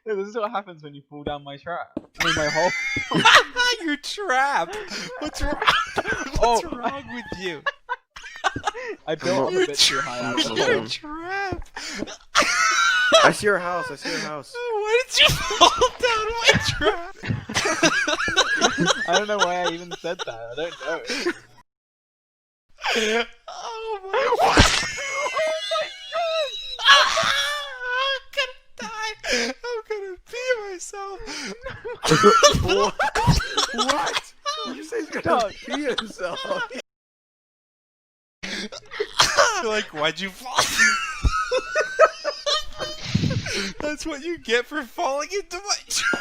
No, this is what happens when you fall down my trap. I mean, my hole. Your trap. What's wrong? What's wrong with you? I built up a bit too high out of the Your hole. trap. I see your house. I see your house. Why did you fall down my trap? I don't know why I even said that. I don't know. Oh my god! I'm gonna die! I'm gonna pee myself! What? Did you say he's gonna Dog. pee himself? Like, why'd you fall? That's what you get for falling into my trap!